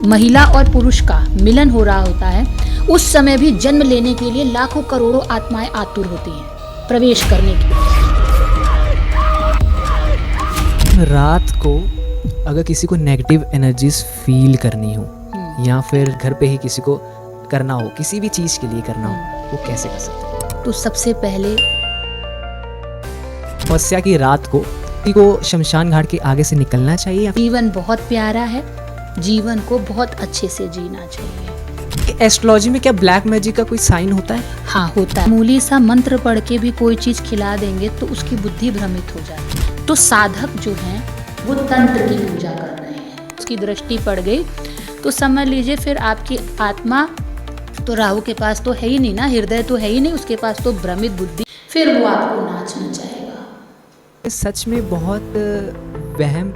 महिला और पुरुष का मिलन हो रहा होता है, उस समय भी जन्म लेने के लिए लाखों करोड़ों आत्माएं आतुर होती हैं प्रवेश करने की। रात को अगर किसी को नेगेटिव एनर्जीज फील करनी हो या फिर घर पे ही किसी को करना हो, किसी भी चीज़ के लिए करना हो, वो कैसे कर सकते हैं? तो सबसे पहले तपस्या की रात को किसी को शमशान घाट के आगे से निकलना चाहिए या जीवन बहुत प्यारा है, जीवन को बहुत अच्छे से जीना चाहिए। एस्ट्रोलॉजी में क्या ब्लैक मैजिक का कोई साइन होता है? हाँ होता है। मामूली सा मंत्र पढ़ के भी कोई चीज खिला देंगे तो उसकी बुद्धि भ्रमित हो जाती है। तो साधक जो हैं वो तंत्र की पूजा कर रहे हैं, उसकी दृष्टि पड़ गई तो समझ लीजिए फिर आपकी आत्मा तो राहु के पास तो है ही नहीं ना, हृदय तो है ही नहीं, उसके पास तो भ्रमित बुद्धि, फिर वो आपको नाचना चाहेगा। सच में बहुत वहम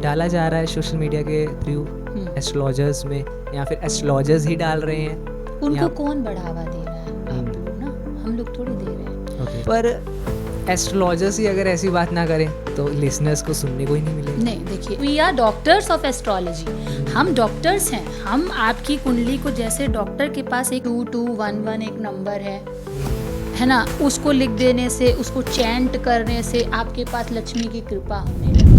डाला जा रहा है सोशल मीडिया के थ्रू एस्ट्रोलॉजर्स में, या फिर एस्ट्रोलॉजर्स ही डाल रहे हैं। उनको कौन बढ़ावा दे रहा है? आप लोग ना, हम लोग थोड़ी दे रहे हैं। पर एस्ट्रोलॉजर्स ही अगर ऐसी बात ना करें तो लिसनर्स को सुनने को ही नहीं मिलेगा। नहीं, देखिए we are doctors of astrology, हम डॉक्टर्स हैं। हम आपकी कुंडली को जैसे डॉक्टर के पास एक 2211 एक नंबर है ना, उसको लिख देने से, उसको चैंट करने से आपके पास लक्ष्मी की कृपा होने लगती।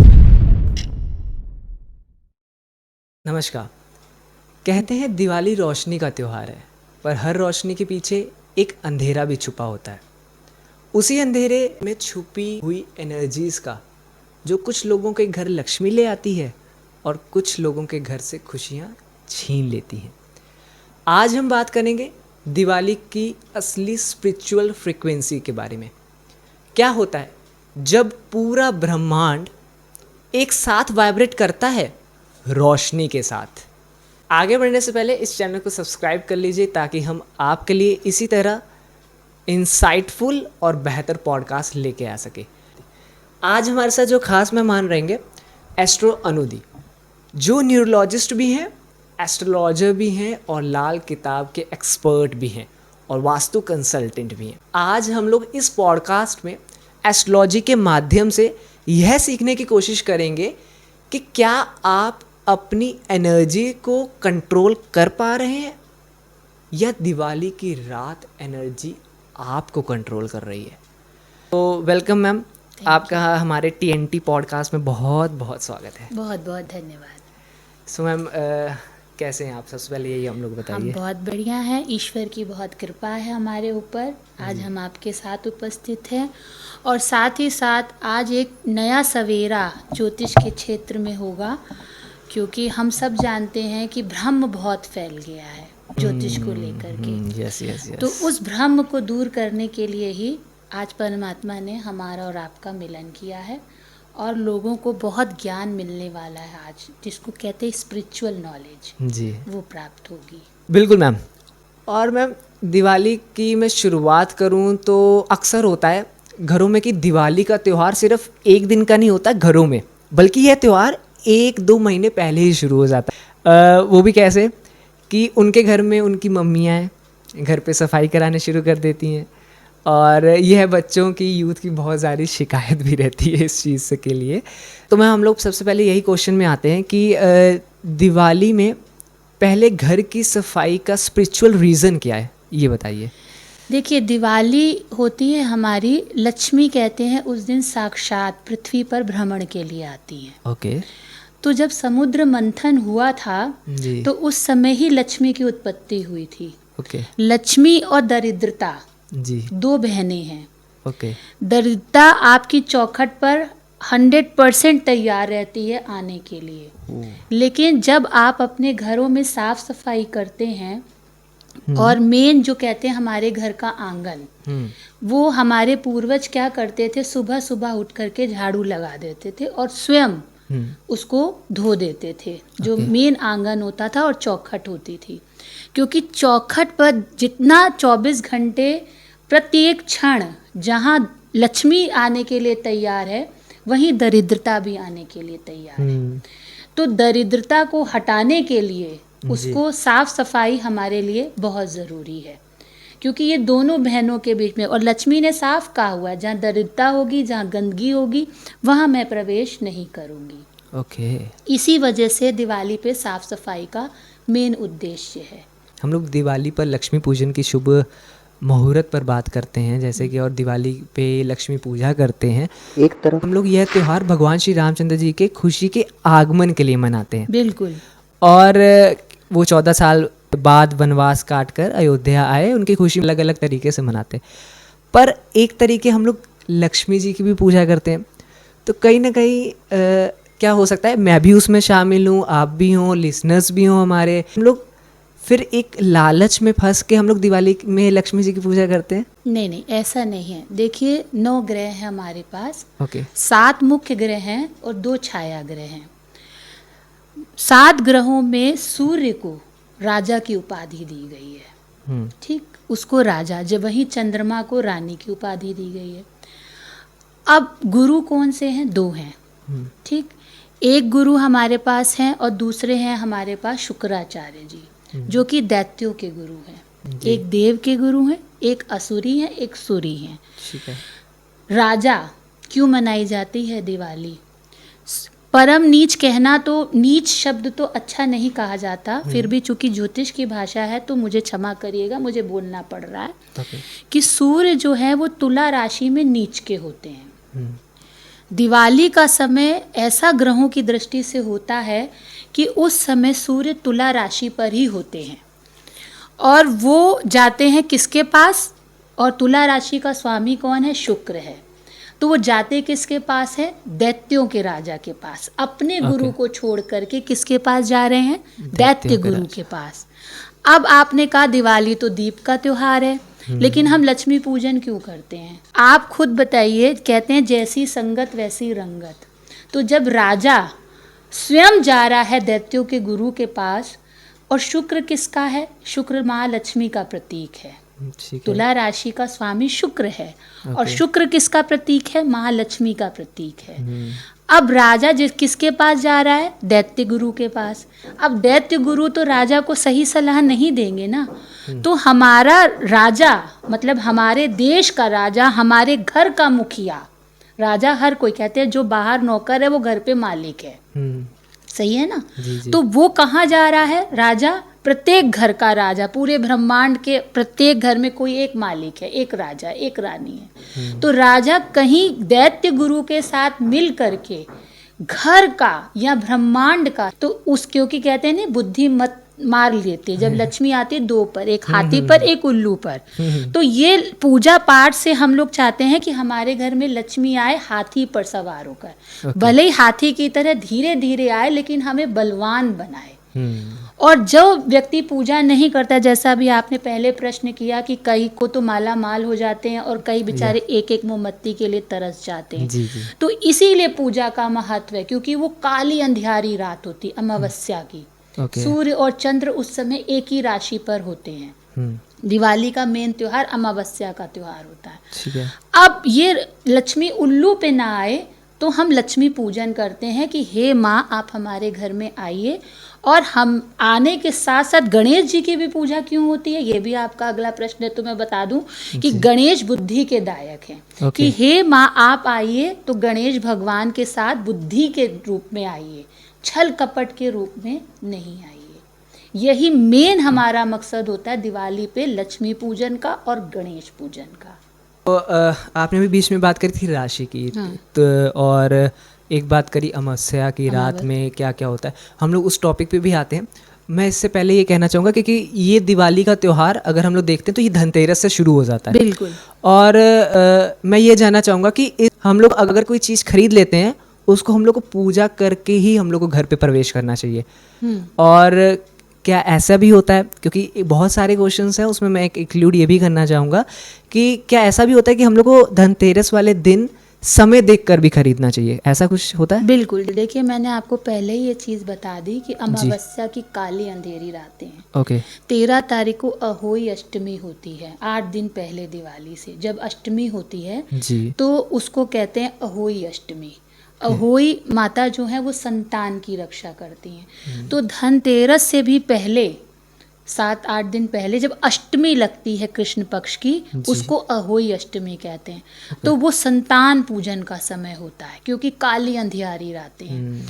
नमस्कार। कहते हैं दिवाली रोशनी का त्यौहार है, पर हर रोशनी के पीछे एक अंधेरा भी छुपा होता है। उसी अंधेरे में छुपी हुई एनर्जीज का जो कुछ लोगों के घर लक्ष्मी ले आती है और कुछ लोगों के घर से खुशियाँ छीन लेती हैं। आज हम बात करेंगे दिवाली की असली स्पिरिचुअल फ्रीक्वेंसी के बारे में। क्या होता है जब पूरा ब्रह्मांड एक साथ वाइब्रेट करता है रोशनी के साथ। आगे बढ़ने से पहले इस चैनल को सब्सक्राइब कर लीजिए ताकि हम आपके लिए इसी तरह इंसाइटफुल और बेहतर पॉडकास्ट लेके आ सके। आज हमारे साथ जो खास मेहमान रहेंगे एस्ट्रो अनुदी, जो न्यूरोलॉजिस्ट भी हैं, एस्ट्रोलॉजर भी हैं और लाल किताब के एक्सपर्ट भी हैं और वास्तु कंसल्टेंट भी हैं। आज हम लोग इस पॉडकास्ट में एस्ट्रोलॉजी के माध्यम से यह सीखने की कोशिश करेंगे कि क्या आप अपनी एनर्जी को कंट्रोल कर पा रहे हैं या दिवाली की रात एनर्जी आपको कंट्रोल कर रही है। तो वेलकम मैम, आपका हमारे TNT पॉडकास्ट में बहुत बहुत स्वागत है। बहुत बहुत धन्यवाद। सो मैम कैसे हैं आप? सबसे पहले यही हम लोग बताइए। हम बहुत बढ़िया हैं, ईश्वर की बहुत कृपा है हमारे ऊपर। आज हम आपके साथ उपस्थित हैं और साथ ही साथ आज एक नया सवेरा ज्योतिष के क्षेत्र में होगा, क्योंकि हम सब जानते हैं कि भ्रम बहुत फैल गया है ज्योतिष को लेकर के। यस। तो उस भ्रम को दूर करने के लिए ही आज परमात्मा ने हमारा और आपका मिलन किया है और लोगों को बहुत ज्ञान मिलने वाला है आज, जिसको कहते हैं स्पिरिचुअल नॉलेज जी, वो प्राप्त होगी। बिल्कुल मैम। और मैम दिवाली की मैं शुरुआत करूं तो अक्सर होता है घरों में कि दिवाली का त्यौहार सिर्फ एक दिन का नहीं होता घरों में, बल्कि यह त्यौहार 1-2 महीने पहले ही शुरू हो जाता है। वो भी कैसे कि उनके घर में उनकी मम्मियाँ हैं, घर पे सफाई कराने शुरू कर देती हैं और यह बच्चों की, यूथ की बहुत सारी शिकायत भी रहती है इस चीज़ से के लिए। तो मैं हम लोग सबसे पहले यही क्वेश्चन में आते हैं कि दिवाली में पहले घर की सफाई का स्पिरिचुअल रीज़न क्या है, ये बताइए। देखिए, दिवाली होती है हमारी, लक्ष्मी कहते हैं उस दिन साक्षात पृथ्वी पर भ्रमण के लिए आती हैं। ओके। तो जब समुद्र मंथन हुआ था जी। तो उस समय ही लक्ष्मी की उत्पत्ति हुई थी। ओके। लक्ष्मी और दरिद्रता जी। 2 बहनें हैं। ओके। दरिद्रता आपकी चौखट पर 100% तैयार रहती है आने के लिए, लेकिन जब आप अपने घरों में साफ सफाई करते हैं और मेन जो कहते हैं हमारे घर का आंगन, वो हमारे पूर्वज क्या करते थे, सुबह सुबह उठ करके झाड़ू लगा देते थे और स्वयं उसको धो देते थे, जो मेन आंगन होता था और चौखट होती थी। क्योंकि चौखट पर जितना 24 घंटे प्रत्येक क्षण जहाँ लक्ष्मी आने के लिए तैयार है, वहीं दरिद्रता भी आने के लिए तैयार है। तो दरिद्रता को हटाने के लिए उसको साफ सफाई हमारे लिए बहुत ज़रूरी है, क्योंकि ये दोनों बहनों के बीच में, और लक्ष्मी ने साफ कहा हुआ है जहाँ दरिद्रता होगी, जहाँ गंदगी होगी, वहाँ मैं प्रवेश नहीं करूँगी। ओके। इसी वजह से दिवाली पे साफ सफाई का मेन उद्देश्य है। हम लोग दिवाली पर लक्ष्मी पूजन की शुभ मुहूर्त पर बात करते हैं, जैसे कि, और दिवाली पे लक्ष्मी पूजा करते हैं। एक तरफ हम लोग यह त्यौहार भगवान श्री रामचंद्र जी के खुशी के आगमन के लिए मनाते हैं। बिल्कुल। और वो 14 साल बाद वनवास काट कर अयोध्या आए, उनकी खुशी अलग अलग तरीके से मनाते हैं। पर एक तरीके हम लोग लक्ष्मी जी की भी पूजा करते हैं, तो कहीं ना कहीं क्या हो सकता है, मैं भी उसमें शामिल हूँ, आप भी हों, लिसनर्स भी हों हमारे, हम लोग फिर एक लालच में फंस के हम लोग दिवाली में लक्ष्मी जी की पूजा करते हैं? नहीं नहीं, ऐसा नहीं है। देखिए 9 ग्रह हैं हमारे पास। ओके। 7 मुख्य ग्रह हैं और 2 छाया ग्रह हैं। 7 ग्रहों में सूर्य को राजा की उपाधि दी गई है। ठीक, उसको राजा, जब वहीं चंद्रमा को रानी की उपाधि दी गई है। अब गुरु कौन से हैं? 2 हैं। ठीक, एक गुरु हमारे पास हैं और दूसरे हैं हमारे पास शुक्राचार्य जी, जो कि दैत्यों के गुरु हैं। एक देव के गुरु हैं, एक असुरी हैं, एक सुरी हैं। ठीक है। राजा क्यों मनाई जाती है दिवाली? परम नीच कहना, तो नीच शब्द तो अच्छा नहीं कहा जाता, फिर भी चूंकि ज्योतिष की भाषा है तो मुझे क्षमा करिएगा, मुझे बोलना पड़ रहा है। कि सूर्य जो है वो तुला राशि में नीच के होते हैं। दिवाली का समय ऐसा ग्रहों की दृष्टि से होता है कि उस समय सूर्य तुला राशि पर ही होते हैं और वो जाते हैं किसके पास? और तुला राशि का स्वामी कौन है? शुक्र है। तो वो जाते किसके पास है? दैत्यों के राजा के पास। अपने गुरु को छोड़ करके किसके पास जा रहे हैं? दैत्य गुरु के पास। अब आपने कहा दिवाली तो दीप का त्योहार है, लेकिन हम लक्ष्मी पूजन क्यों करते हैं? आप खुद बताइए। कहते हैं जैसी संगत वैसी रंगत। तो जब राजा स्वयं जा रहा है दैत्यों के गुरु के पास, और शुक्र किसका है? शुक्र महालक्ष्मी का प्रतीक है। तुला राशि का स्वामी शुक्र है और शुक्र किसका प्रतीक है? महालक्ष्मी का प्रतीक है। अब राजा किसके पास जा रहा है? दैत्य गुरु के पास। अब दैत्य गुरु तो राजा को सही सलाह नहीं देंगे ना। तो हमारा राजा, मतलब हमारे देश का राजा, हमारे घर का मुखिया, राजा हर कोई, कहते हैं जो बाहर नौकर है वो घर पे मालिक है। सही है ना? जी। तो वो कहाँ जा रहा है? राजा प्रत्येक घर का राजा, पूरे ब्रह्मांड के प्रत्येक घर में कोई एक मालिक है, एक राजा, एक रानी है। तो राजा कहीं दैत्य गुरु के साथ मिल करके घर का या ब्रह्मांड का, तो उस, क्योंकि कहते हैं ना बुद्धि मत मार लेते, जब लक्ष्मी आती 2 पर, एक हाथी पर, एक उल्लू पर। तो ये पूजा पाठ से हम लोग चाहते हैं कि हमारे घर में लक्ष्मी आए हाथी पर सवार होकर। भले ही हाथी की तरह धीरे धीरे आए, लेकिन हमें बलवान बनाए। और जो व्यक्ति पूजा नहीं करता, जैसा अभी आपने पहले प्रश्न किया कि कई को तो माला माल हो जाते हैं और कई बेचारे एक एक मोमबत्ती के लिए तरस जाते हैं। जी। तो इसीलिए पूजा का महत्व है, क्योंकि वो काली अंधियारी रात होती, अमावस्या की। सूर्य और चंद्र उस समय एक ही राशि पर होते हैं। दिवाली का मेन त्योहार अमावस्या का त्योहार होता है। ठीक है। अब ये लक्ष्मी उल्लू पे ना आए तो हम लक्ष्मी पूजन करते हैं कि हे माँ आप हमारे घर में आइए। और हम आने के साथ साथ गणेश जी की भी पूजा क्यों होती है, ये भी आपका अगला प्रश्न है, तो मैं बता दूं कि गणेश बुद्धि के दायक हैं। कि हे माँ आप आइए, तो गणेश भगवान के साथ बुद्धि के रूप में आइए, छल कपट के रूप में नहीं आइए। यही मेन हमारा मकसद होता है दिवाली पे लक्ष्मी पूजन का और गणेश पूजन का। तो आपने भी बीच में बात करी थी राशि की। हाँ। तो और एक बात करी अमावस्या की रात में क्या क्या होता है, हम लोग उस टॉपिक पे भी आते हैं। मैं इससे पहले ये कहना चाहूँगा क्योंकि ये दिवाली का त्यौहार अगर हम लोग देखते हैं तो ये धनतेरस से शुरू हो जाता है। बिल्कुल। और मैं ये जानना चाहूँगा कि हम लोग अगर कोई चीज़ खरीद लेते हैं उसको हम लोग को पूजा करके ही हम लोग को घर पे प्रवेश करना चाहिए। और क्या ऐसा भी होता है, क्योंकि बहुत सारे क्वेश्चंस हैं उसमें मैं एक इंक्लूड ये भी करना चाहूँगा कि क्या ऐसा भी होता है कि हम लोग को धनतेरस वाले दिन समय देखकर भी खरीदना चाहिए, ऐसा कुछ होता है? बिल्कुल। देखिए मैंने आपको पहले ही ये चीज़ बता दी कि अमावस्या की काली अंधेरी रातें हैं। ओके। 13 तारीख को अहोई अष्टमी होती है, 8 दिन पहले दिवाली से। जब अष्टमी होती है जी, तो उसको कहते हैं अहोई अष्टमी। अहोई माता जो है वो संतान की रक्षा करती हैं। तो धनतेरस से भी पहले 7-8 दिन पहले जब अष्टमी लगती है कृष्ण पक्ष की, उसको अहोई अष्टमी कहते हैं। तो वो संतान पूजन का समय होता है, क्योंकि काली अंधियारी रातें हैं।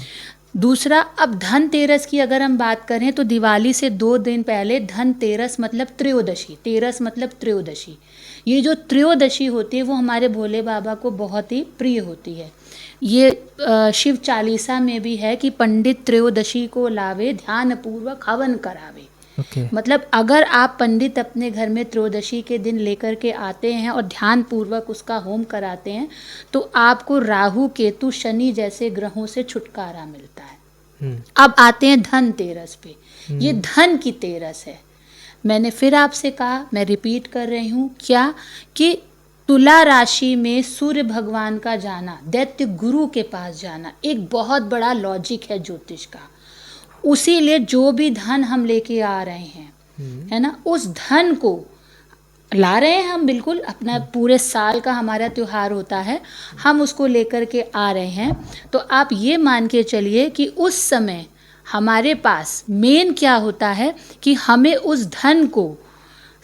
दूसरा, अब धनतेरस की अगर हम बात करें तो दिवाली से 2 दिन पहले धनतेरस मतलब त्रयोदशी, तेरस मतलब त्रयोदशी। ये जो त्रयोदशी होती है वो हमारे भोले बाबा को बहुत ही प्रिय होती है। ये शिव चालीसा में भी है कि पंडित त्रयोदशी को लावे, ध्यान पूर्वक हवन करावे। ओके। मतलब अगर आप पंडित अपने घर में त्रयोदशी के दिन लेकर के आते हैं और ध्यान पूर्वक उसका होम कराते हैं तो आपको राहु केतु शनि जैसे ग्रहों से छुटकारा मिलता है। अब आते हैं धनतेरस पे। ये धन की तेरस है। मैंने फिर आपसे कहा, मैं रिपीट कर रही हूँ क्या, कि तुला राशि में सूर्य भगवान का जाना, दैत्य गुरु के पास जाना, एक बहुत बड़ा लॉजिक है ज्योतिष का। उसी लिए जो भी धन हम लेके आ रहे हैं, है ना, उस धन को ला रहे हैं हम, बिल्कुल अपना पूरे साल का हमारा त्योहार होता है, हम उसको लेकर के आ रहे हैं। तो आप ये मान के चलिए कि उस समय हमारे पास मेन क्या होता है कि हमें उस धन को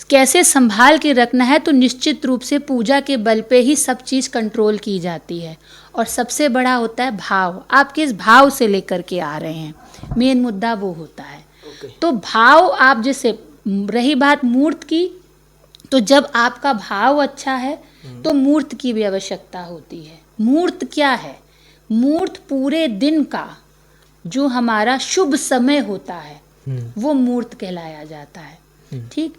कैसे संभाल के रखना है। तो निश्चित रूप से पूजा के बल पे ही सब चीज़ कंट्रोल की जाती है। और सबसे बड़ा होता है भाव, आप किस भाव से लेकर के आ रहे हैं, मेन मुद्दा वो होता है। तो भाव आप, जैसे रही बात मूर्त की, तो जब आपका भाव अच्छा है तो मूर्त की भी आवश्यकता होती है। मूर्त क्या है? मूर्त पूरे दिन का जो हमारा शुभ समय होता है वो मूर्त कहलाया जाता है। ठीक।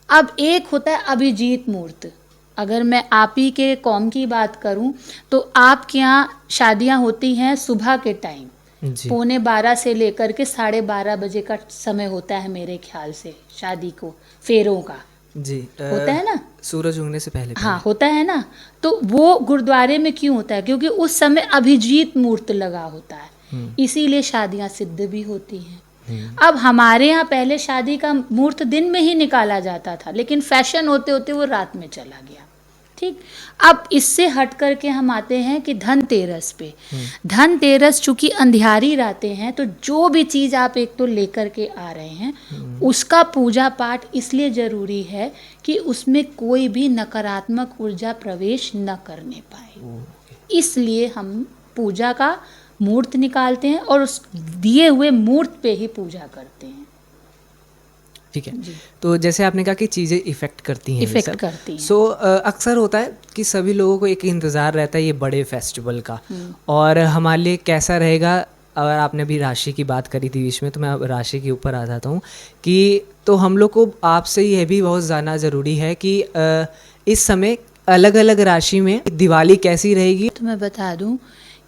अब एक होता है अभिजीत मूर्त। अगर मैं आप ही के कौम की बात करूं तो आपके यहाँ शादियां होती हैं सुबह के टाइम, 11:15 से लेकर के 12:30 बजे का समय होता है मेरे ख्याल से शादी को, फेरों का जी होता है ना, सूरज उगने से पहले। हाँ होता है ना। तो वो गुरुद्वारे में क्यों होता है? क्योंकि उस समय अभिजीत मूर्त लगा होता है, इसीलिए शादियां सिद्ध भी होती हैं। अब हमारे यहाँ पहले शादी का मुहूर्त दिन में ही निकाला जाता था, लेकिन फैशन होते होते वो रात में चला गया। ठीक। अब इससे हट करके हम आते हैं कि धनतेरस पे। धनतेरस चूंकि अंधियारी रातें हैं, तो जो भी चीज़ आप एक तो लेकर के आ रहे हैं उसका पूजा पाठ इसलिए ज़रूरी है कि उसमें कोई भी नकारात्मक ऊर्जा प्रवेश न करने पाए। इसलिए हम पूजा का मूर्त निकालते हैं और उस दिए हुए मूर्त पे ही पूजा करते हैं। ठीक है। तो जैसे आपने कहा कि चीज़ें इफ़ेक्ट करती हैं, इफ़ेक्ट करती हैं। सो अक्सर होता है कि सभी लोगों को एक इंतज़ार रहता है ये बड़े फेस्टिवल का, और हमारे लिए कैसा रहेगा। अगर आपने अभी राशि की बात करी थी बीच में, तो मैं अब राशि के ऊपर आ जाता हूँ कि तो हम लोग को आपसे यह भी बहुत जानना ज़रूरी है कि इस समय अलग अलग राशि में दिवाली कैसी रहेगी। तो मैं बता दूँ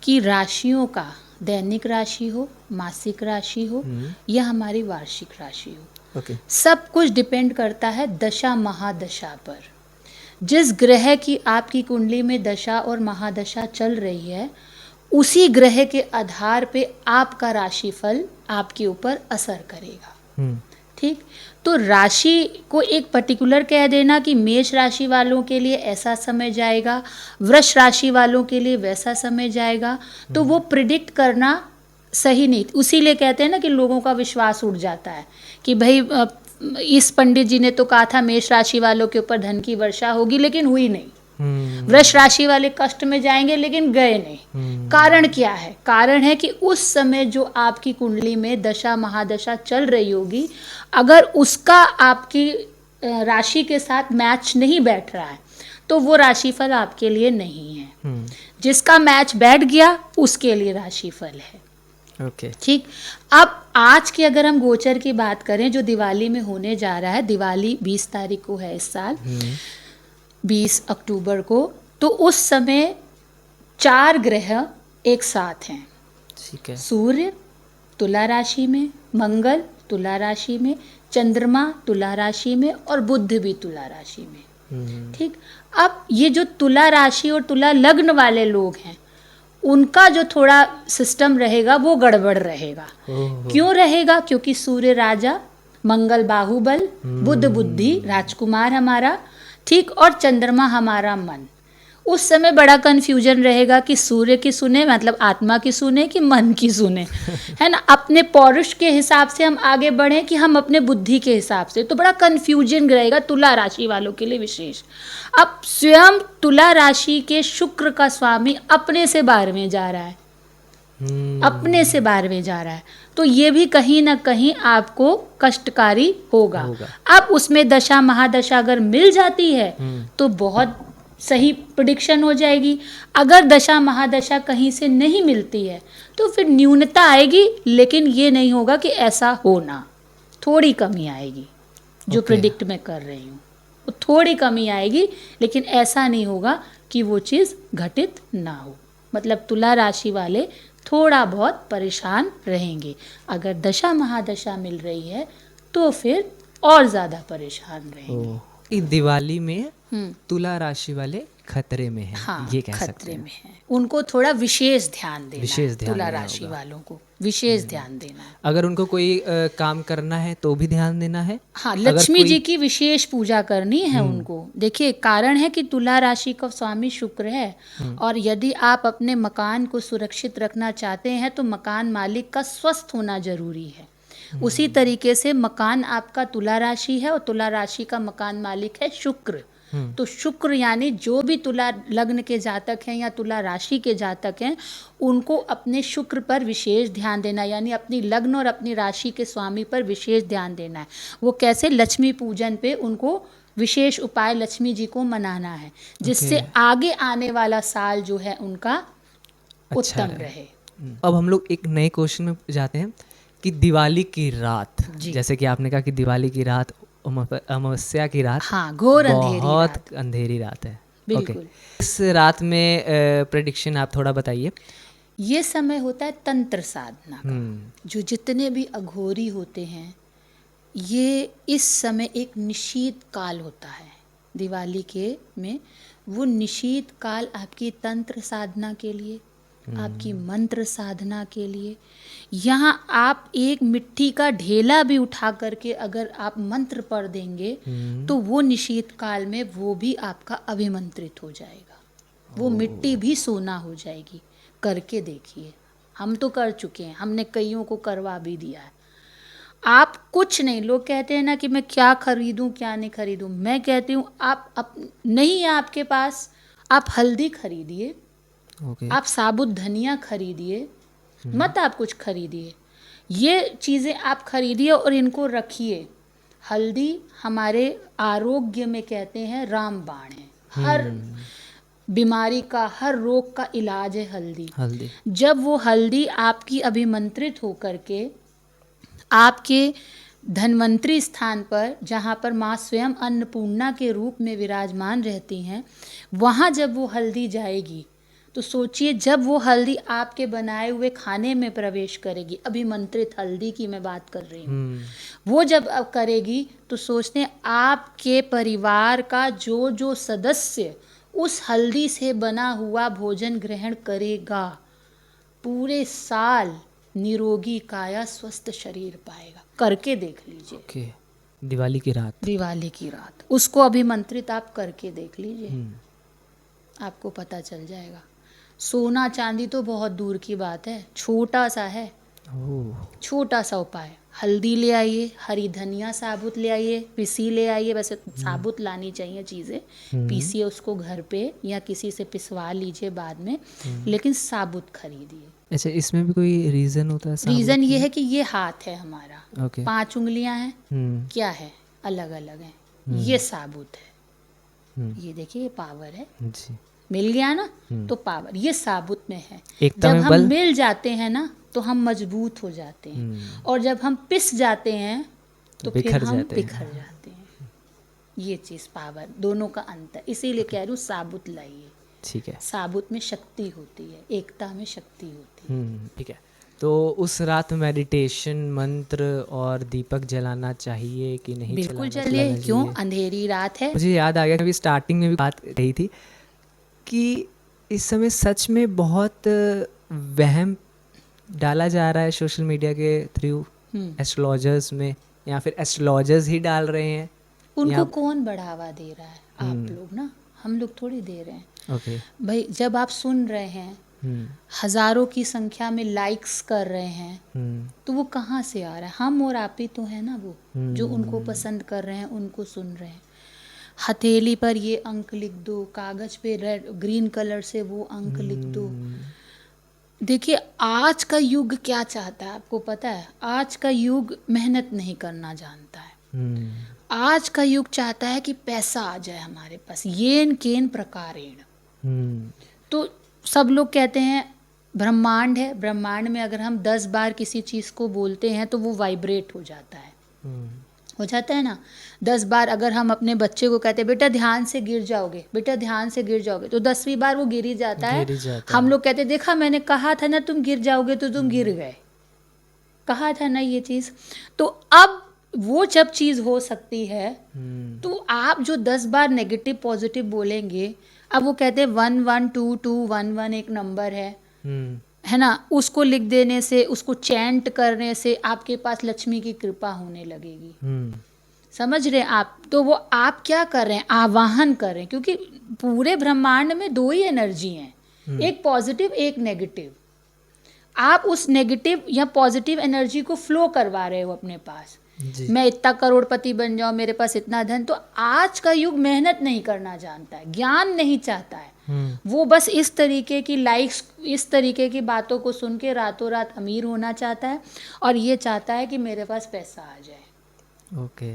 कि राशियों का दैनिक राशि हो, मासिक राशि हो या हमारी वार्षिक राशि हो, सब कुछ डिपेंड करता है दशा महादशा पर। जिस ग्रह की आपकी कुंडली में दशा और महादशा चल रही है, उसी ग्रह के आधार पे आपका राशिफल आपके ऊपर असर करेगा। ठीक। तो राशि को एक पर्टिकुलर कह देना कि मेष राशि वालों के लिए ऐसा समय जाएगा, वृष राशि वालों के लिए वैसा समय जाएगा, तो वो प्रिडिक्ट करना सही नहीं। उसीलिए कहते हैं ना कि लोगों का विश्वास उठ जाता है कि भाई इस पंडित जी ने तो कहा था मेष राशि वालों के ऊपर धन की वर्षा होगी, लेकिन हुई नहीं। वृष राशि वाले कष्ट में जाएंगे लेकिन गए नहीं। कारण क्या है? कारण है कि उस समय जो आपकी कुंडली में दशा महादशा चल रही होगी, अगर उसका आपकी राशि के साथ मैच नहीं बैठ रहा है तो वो राशिफल आपके लिए नहीं है। जिसका मैच बैठ गया उसके लिए राशिफल है। ओके। ठीक। अब आज की अगर हम गोचर की बात करें जो दिवाली में होने जा रहा है, दिवाली 20 तारीख को है इस साल, 20 अक्टूबर को, तो उस समय 4 ग्रह एक साथ हैं। ठीक है। सूर्य तुला राशि में, मंगल तुला राशि में, चंद्रमा तुला राशि में और बुध भी तुला राशि में। ठीक। अब ये जो तुला राशि और तुला लग्न वाले लोग हैं, उनका जो थोड़ा सिस्टम रहेगा वो गड़बड़ रहेगा। क्यों रहेगा? क्योंकि सूर्य राजा, मंगल बाहुबल, बुध बुद्धि राजकुमार हमारा, ठीक, और चंद्रमा हमारा मन। उस समय बड़ा कन्फ्यूजन रहेगा कि सूर्य की सुने मतलब आत्मा की सुने कि मन की सुने, है ना। अपने पौरुष के हिसाब से हम आगे बढ़ें कि हम अपने बुद्धि के हिसाब से, तो बड़ा कन्फ्यूजन रहेगा तुला राशि वालों के लिए विशेष। अब स्वयं तुला राशि के शुक्र का स्वामी अपने से 12वें जा रहा है, अपने से 12वें जा रहा है, तो ये भी कहीं ना कहीं आपको कष्टकारी होगा। अब उसमें दशा महादशा अगर मिल जाती है तो बहुत सही प्रिडिक्शन हो जाएगी। अगर दशा महादशा कहीं से नहीं मिलती है तो फिर न्यूनता आएगी, लेकिन ये नहीं होगा कि ऐसा होना, थोड़ी कमी आएगी। जो प्रिडिक्ट मैं कर रही हूँ वो थोड़ी कमी आएगी, लेकिन ऐसा नहीं होगा कि वो चीज़ घटित ना हो। मतलब तुला राशि वाले थोड़ा बहुत परेशान रहेंगे। अगर दशा महादशा मिल रही है तो फिर और ज़्यादा परेशान रहेंगे। कि दिवाली में तुला राशि वाले खतरे में हैं, हाँ, ये कह सकते खतरे हैं। में है। उनको थोड़ा विशेष ध्यान देना विशेष है। ध्यान तुला देना राशि होगा। वालों को विशेष ध्यान देना है। अगर उनको कोई काम करना है तो भी ध्यान देना है। हाँ, अगर लक्ष्मी कोई- जी की विशेष पूजा करनी है उनको। देखिए, कारण है कि तुला राशि का स्वामी शुक्र है, और यदि आप अपने मकान को सुरक्षित रखना चाहते हैं तो मकान मालिक का स्वस्थ होना जरूरी है। उसी तरीके से मकान आपका तुला राशि है और तुला राशि का मकान मालिक है शुक्र। तो शुक्र यानी जो भी तुला लग्न के जातक हैं या तुला राशि के जातक हैं, उनको अपने शुक्र पर विशेष ध्यान देना, यानी अपनी लग्न और अपनी राशि के स्वामी पर विशेष ध्यान देना है। वो कैसे? लक्ष्मी पूजन पे उनको विशेष उपाय लक्ष्मी जी को मनाना है, जिससे आगे आने वाला साल जो है उनका उत्तम रहे। अब हम लोग एक नए क्वेश्चन में जाते हैं कि दिवाली की रात, जी। जैसे कि आपने कहा कि दिवाली की रात, अमावस्या की रात, हाँ, घोर अंधेरी बहुत रात। अंधेरी रात है। बिल्कुल। ओके। इस रात में प्रेडिक्शन आप थोड़ा बताइए। ये समय होता है तंत्र साधना का। जो जितने भी अघोरी होते हैं, ये इस समय एक निशीत काल होता है दिवाली के में। वो निशीत काल आपकी तंत्र साधना के लिए, आपकी मंत्र साधना के लिए, यहाँ आप एक मिट्टी का ढेला भी उठा करके अगर आप मंत्र पढ़ देंगे तो वो निशीत काल में वो भी आपका अभिमंत्रित हो जाएगा। वो मिट्टी भी सोना हो जाएगी। करके देखिए, हम तो कर चुके हैं, हमने कईयों को करवा भी दिया है। आप कुछ नहीं, लोग कहते हैं ना कि मैं क्या खरीदूं क्या नहीं खरीदूं, मैं कहती हूँ आप नहीं है आपके पास, आप हल्दी खरीदिए, आप साबुत धनिया खरीदिए, मत आप कुछ खरीदिए, ये चीज़ें आप खरीदिए और इनको रखिए। हल्दी हमारे आरोग्य में कहते हैं रामबाण है। हर बीमारी का, हर रोग का इलाज है हल्दी। जब वो हल्दी आपकी अभिमंत्रित होकर के आपके धन्वंतरी स्थान पर, जहाँ पर माँ स्वयं अन्नपूर्णा के रूप में विराजमान रहती हैं, वहाँ जब वो हल्दी जाएगी तो सोचिए, जब वो हल्दी आपके बनाए हुए खाने में प्रवेश करेगी, अभिमंत्रित हल्दी की मैं बात कर रही हूँ, वो जब अब करेगी तो सोचते हैं आपके परिवार का जो जो सदस्य उस हल्दी से बना हुआ भोजन ग्रहण करेगा, पूरे साल निरोगी काया स्वस्थ शरीर पाएगा। करके देख लीजिए। ओके। दिवाली की रात उसको अभिमंत्रित आप करके देख लीजिए, आपको पता चल जाएगा। सोना चांदी तो बहुत दूर की बात है, छोटा सा है, छोटा सा उपाय। हल्दी ले आइए, हरी धनिया साबुत ले आइए, पिसी ले आइए, वैसे साबुत लानी चाहिए चीज़ें, पीसिए उसको घर पे या किसी से पिसवा लीजिए बाद में, लेकिन साबुत खरीदिए। अच्छा, इसमें भी कोई रीज़न होता है? रीज़न ये है कि ये हाथ है हमारा, ओके। 5 उंगलियां हैं, क्या है, अलग अलग हैं, ये साबुत है, ये देखिए ये पावर है जी। मिल गया ना, तो पावर ये साबुत में है। एकता जब में हम बल। मिल जाते हैं ना तो हम मजबूत हो जाते हैं, और जब हम पिस जाते हैं तो फिर हम बिखर जाते हैं। ये चीज़ पावर, दोनों का अंतर, इसीलिए कह रही हूँ साबुत लाइए। ठीक है। साबुत में शक्ति होती है, एकता में शक्ति होती है। ठीक है। तो उस रात मेडिटेशन, मंत्र और दीपक जलाना चाहिए कि नहीं? बिल्कुल जलिए, क्यों, अंधेरी रात है। मुझे याद आ गया, अभी स्टार्टिंग में भी बात कही थी कि इस समय सच में बहुत वहम डाला जा रहा है सोशल मीडिया के थ्रू एस्ट्रोलॉजर्स में, या फिर एस्ट्रोलॉजर्स ही डाल रहे हैं। उनको कौन बढ़ावा दे रहा है? आप लोग ना, हम लोग थोड़ी दे रहे हैं। ओके। भाई जब आप सुन रहे हैं, हजारों की संख्या में लाइक्स कर रहे हैं, तो वो कहाँ से आ रहा है? हम और आप ही तो है ना वो, जो उनको पसंद कर रहे हैं, उनको सुन रहे हैं। हथेली पर ये अंक लिख दो, कागज पे रेड ग्रीन कलर से वो अंक लिख दो, देखिए, आज का युग क्या चाहता है आपको पता है? आज का युग मेहनत नहीं करना जानता है। हम्म आज का युग चाहता है कि पैसा आ जाए हमारे पास, येन केन प्रकारेण। हम्म तो सब लोग कहते हैं ब्रह्मांड है, ब्रह्मांड में अगर हम 10 बार किसी चीज़ को बोलते हैं तो वो वाइब्रेट हो जाता है। हम्म हो जाता है ना। 10 बार अगर हम अपने बच्चे को कहते हैं बेटा ध्यान से गिर जाओगे, बेटा ध्यान से गिर जाओगे, तो 10वीं बार वो गिर ही जाता है। गिर ही जाता हम है। लोग कहते देखा मैंने कहा था ना तुम गिर जाओगे, तो तुम गिर गए, कहा था ना ये चीज़। तो अब वो जब चीज़ हो सकती है, हम्म तो आप जो 10 बार नेगेटिव पॉजिटिव बोलेंगे, अब वो कहते हैं 112211 एक नंबर हम्म है ना, उसको लिख देने से, उसको चैंट करने से आपके पास लक्ष्मी की कृपा होने लगेगी। हम्म समझ रहे हैं आप? तो वो आप क्या कर रहे हैं? आवाहन कर रहे हैं, क्योंकि पूरे ब्रह्मांड में 2 ही एनर्जी हैं, एक पॉजिटिव एक नेगेटिव। आप उस नेगेटिव या पॉजिटिव एनर्जी को फ्लो करवा रहे हो अपने पास। जी। मैं इतना करोड़पति बन जाऊं, मेरे पास इतना धन। तो आज का युग मेहनत नहीं करना जानता है, ज्ञान नहीं चाहता है। वो बस इस तरीके की लाइक्स, इस तरीके की बातों को सुन के रातों रात अमीर होना चाहता है, और ये चाहता है कि मेरे पास पैसा आ जाए। ओके।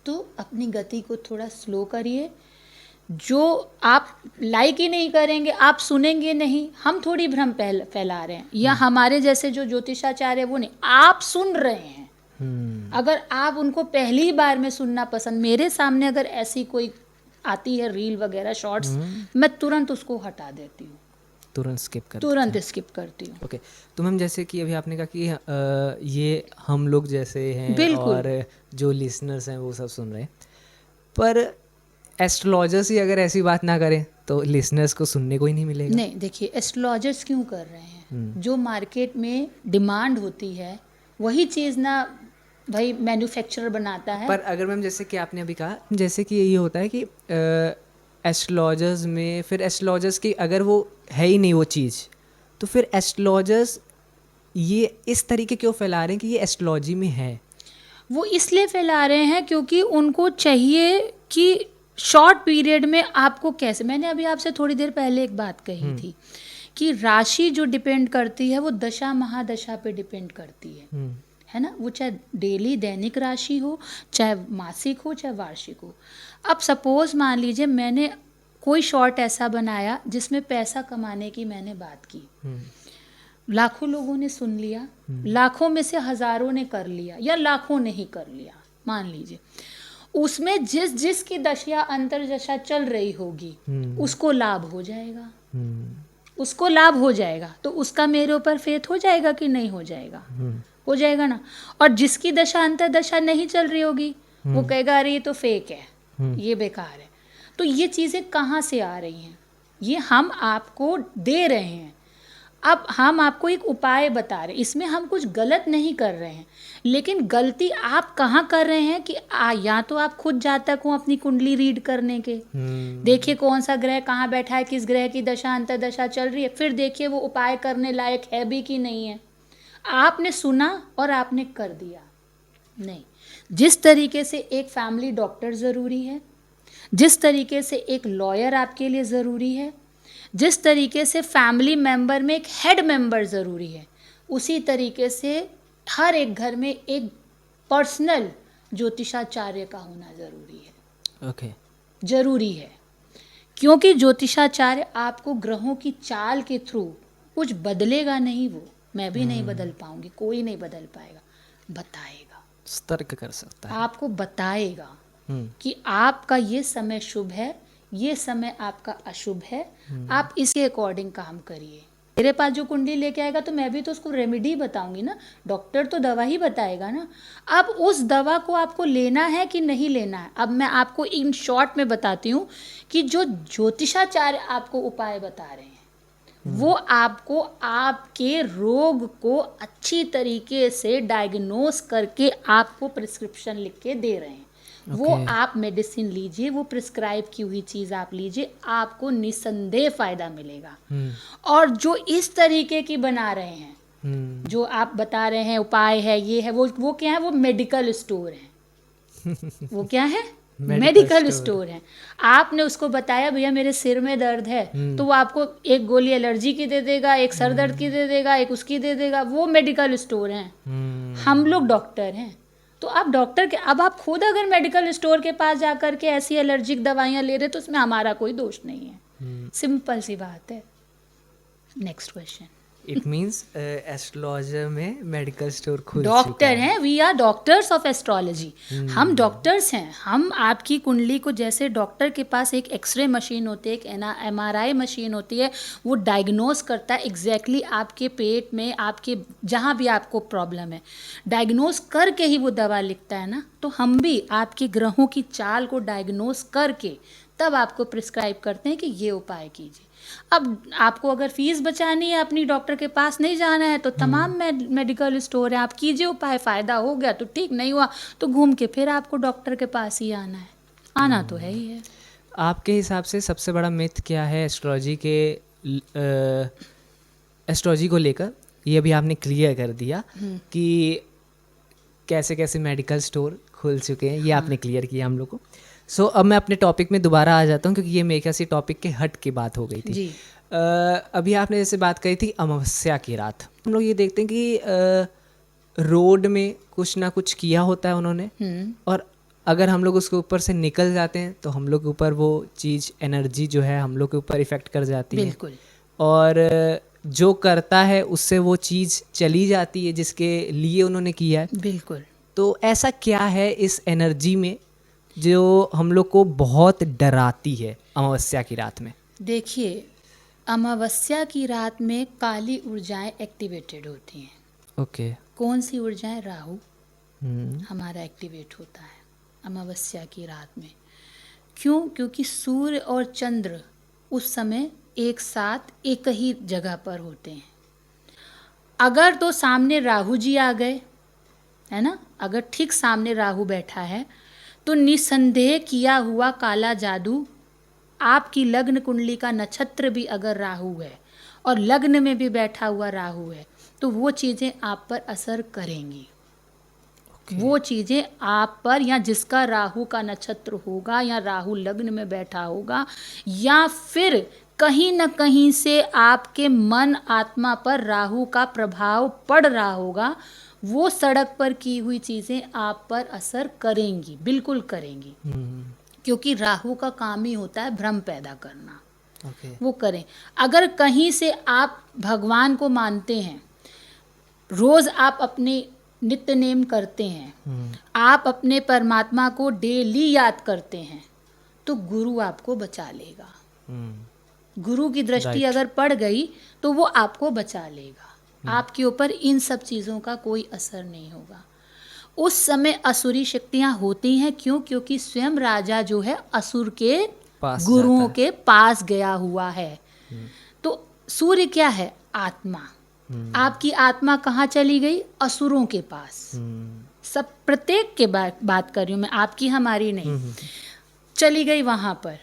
तो अपनी गति को थोड़ा स्लो करिए। जो आप लाइक ही नहीं करेंगे, आप सुनेंगे नहीं, हम थोड़ी भ्रम फैला रहे हैं, या हमारे जैसे जो ज्योतिषाचार्य वो नहीं, आप सुन रहे हैं। अगर आप उनको पहली बार में सुनना पसंद, मेरे सामने अगर ऐसी कोई आती है रील वगैरह शॉर्ट्स, मैं तुरंत उसको हटा देती हूँ, तुरंत स्किप कर तुरंत स्किप करती हूँ। ओके। तो मैम जैसे कि अभी आपने कहा कि ये हम लोग जैसे हैं बिल्कुल। और जो लिसनर्स हैं वो सब सुन रहे हैं, पर एस्ट्रोलॉजर्स ही अगर ऐसी बात ना करें तो लिसनर्स को सुनने को ही नहीं मिलेगा। नहीं, देखिए एस्ट्रोलॉजर्स क्यों कर रहे हैं? जो मार्केट में डिमांड होती है वही चीज़ ना भाई मैन्युफैक्चरर बनाता है। पर अगर मैम जैसे कि आपने अभी कहा, जैसे कि ये होता है कि एस्ट्रोलॉजर्स में, फिर एस्ट्रोलॉजर्स की अगर वो है ही नहीं वो चीज़, तो फिर एस्ट्रोलॉजर्स ये इस तरीके क्यों फैला रहे हैं कि ये एस्ट्रोलॉजी में है? वो इसलिए फैला रहे हैं क्योंकि उनको चाहिए कि शॉर्ट पीरियड में आपको कैसे, मैंने अभी आपसे थोड़ी देर पहले एक बात कही थी कि राशि जो डिपेंड करती है वो दशा महादशा पे डिपेंड करती है ना। वो चाहे डेली दैनिक राशि हो, चाहे मासिक हो, चाहे वार्षिक हो। अब सपोज मान लीजिए मैंने कोई शॉर्ट ऐसा बनाया जिसमें पैसा कमाने की मैंने बात की, लाखों लोगों ने सुन लिया, लाखों में से हजारों ने कर लिया, या लाखों ने ही कर लिया, मान लीजिए। उसमें जिस जिस की दशा अंतर दशा चल रही होगी उसको लाभ हो जाएगा, उसको लाभ हो जाएगा। तो उसका मेरे ऊपर फेथ हो जाएगा कि नहीं हो जाएगा? हो जाएगा ना। और जिसकी दशा अंतर दशा नहीं चल रही होगी वो कहेगा अरे ये तो फेक है, ये बेकार है। तो ये चीज़ें कहाँ से आ रही हैं? ये हम आपको दे रहे हैं। अब हम आपको एक उपाय बता रहे हैं, इसमें हम कुछ गलत नहीं कर रहे हैं, लेकिन गलती आप कहाँ कर रहे हैं कि या तो आप खुद जातक हो अपनी कुंडली रीड करने के, देखिए कौन सा ग्रह कहाँ बैठा है, किस ग्रह की दशा अंतर दशा चल रही है, फिर देखिए वो उपाय करने लायक है भी कि नहीं है। आपने सुना और आपने कर दिया नहीं। जिस तरीके से एक फैमिली डॉक्टर ज़रूरी है, जिस तरीके से एक लॉयर आपके लिए ज़रूरी है, जिस तरीके से फैमिली मेंबर में एक हेड मेंबर ज़रूरी है, उसी तरीके से हर एक घर में एक पर्सनल ज्योतिषाचार्य का होना ज़रूरी है। ओके। ज़रूरी है, क्योंकि ज्योतिषाचार्य आपको ग्रहों की चाल के थ्रू कुछ बदलेगा नहीं, वो मैं भी नहीं बदल पाऊंगी, कोई नहीं बदल पाएगा, बताएगा, सतर्क कर सकता है, आपको बताएगा कि आपका ये समय शुभ है, ये समय आपका अशुभ है, आप इसके अकॉर्डिंग काम करिए। मेरे पास जो कुंडली लेके आएगा तो मैं भी तो उसको रेमेडी बताऊंगी ना, डॉक्टर तो दवा ही बताएगा ना। अब उस दवा को आपको लेना है कि नहीं लेना है। अब मैं आपको इन शॉर्ट में बताती हूँ कि जो ज्योतिषाचार्य आपको उपाय बता रहे हैं वो आपको आपके रोग को अच्छी तरीके से डायग्नोस करके आपको प्रिस्क्रिप्शन लिख के दे रहे हैं। वो आप मेडिसिन लीजिए, वो प्रिस्क्राइब की हुई चीज़ आप लीजिए, आपको निसंदेह फायदा मिलेगा। और जो इस तरीके की बना रहे हैं, जो आप बता रहे हैं उपाय है, ये है, वो क्या है? वो मेडिकल स्टोर है। वो क्या है? मेडिकल स्टोर है। आपने उसको बताया भैया मेरे सिर में दर्द है, तो वो आपको एक गोली एलर्जी की दे देगा, एक सर दर्द की दे देगा, एक उसकी दे देगा। वो मेडिकल स्टोर है। हम लोग डॉक्टर हैं। तो आप डॉक्टर के, अब आप खुद अगर मेडिकल स्टोर के पास जाकर के ऐसी एलर्जिक दवाइयाँ ले रहे तो उसमें हमारा कोई दोष नहीं है। सिंपल सी बात है। Next question. It means astrologer में मेडिकल स्टोर खुल डॉक्टर हैं, we are doctors of astrology. हम डॉक्टर्स हैं। हम आपकी कुंडली को, जैसे डॉक्टर के पास एक एक्सरे मशीन होती है, एक MRI मशीन होती है, वो डायग्नोस करता है एग्जैक्टली आपके पेट में, आपके जहाँ भी आपको प्रॉब्लम है, डायग्नोस करके ही वो दवा लिखता है ना। तो हम भी आपके ग्रहों की चाल को डायग्नोस करके तब आपको प्रिस्क्राइब करते हैं कि ये उपाय कीजिए। अब आपको अगर फीस बचानी है, अपनी डॉक्टर के पास नहीं जाना है, तो तमाम मेडिकल स्टोर है, आप कीजिए उपाय। फ़ायदा हो गया तो ठीक, नहीं हुआ तो घूम के फिर आपको डॉक्टर के पास ही आना है। आना तो है ही है। आपके हिसाब से सबसे बड़ा मिथ क्या है एस्ट्रोलॉजी के, एस्ट्रोलॉजी को लेकर? ये अभी आपने क्लियर कर दिया कि कैसे कैसे मेडिकल स्टोर खुल चुके हैं, ये आपने क्लियर किया हम लोग को। सो अब मैं अपने टॉपिक में दोबारा आ जाता हूँ, क्योंकि ये मेरे ख्याल से टॉपिक के हट की बात हो गई थी जी। अभी आपने जैसे बात करी थी अमावस्या की रात। हम लोग ये देखते हैं कि रोड में कुछ ना कुछ किया होता है उन्होंने, और अगर हम लोग उसके ऊपर से निकल जाते हैं तो हम लोग के ऊपर वो चीज़, एनर्जी जो है हम लोग के ऊपर इफ़ेक्ट कर जाती है। बिल्कुल। और जो करता है उससे वो चीज़ चली जाती है जिसके लिए उन्होंने किया है। बिल्कुल। तो ऐसा क्या है इस एनर्जी में जो हम लोग को बहुत डराती है अमावस्या की रात में? देखिए, अमावस्या की रात में काली ऊर्जाएं एक्टिवेटेड होती हैं। ओके। कौन सी ऊर्जाएं? राहु हमारा एक्टिवेट होता है अमावस्या की रात में। क्यों? क्योंकि सूर्य और चंद्र उस समय एक साथ एक ही जगह पर होते हैं। अगर तो सामने राहु जी आ गए, है ना, अगर ठीक सामने राहु बैठा है तो निसंदेह किया हुआ काला जादू, आपकी लग्न कुंडली का नक्षत्र भी अगर राहु है और लग्न में भी बैठा हुआ राहु है, तो वो चीज़ें आप पर असर करेंगी। वो चीज़ें आप पर, या जिसका राहु का नक्षत्र होगा, या राहु लग्न में बैठा होगा, या फिर कहीं न कहीं से आपके मन आत्मा पर राहु का प्रभाव पड़ रहा होगा, वो सड़क पर की हुई चीज़ें आप पर असर करेंगी, बिल्कुल करेंगी। क्योंकि राहु का काम ही होता है भ्रम पैदा करना। वो करें। अगर कहीं से आप भगवान को मानते हैं, रोज़ आप अपने नित्य नेम करते हैं, आप अपने परमात्मा को डेली याद करते हैं, तो गुरु आपको बचा लेगा। गुरु की दृष्टि अगर पड़ गई तो वो आपको बचा लेगा। आपके ऊपर इन सब चीज़ों का कोई असर नहीं होगा। उस समय असुरी शक्तियाँ होती हैं। क्यों? क्योंकि स्वयं राजा जो है असुर के गुरुओं के पास गया हुआ है। तो सूर्य क्या है? आत्मा। आपकी आत्मा कहाँ चली गई? असुरों के पास। सब प्रत्येक के बात कर रही हूँ मैं, आपकी हमारी नहीं। चली गई वहाँ पर।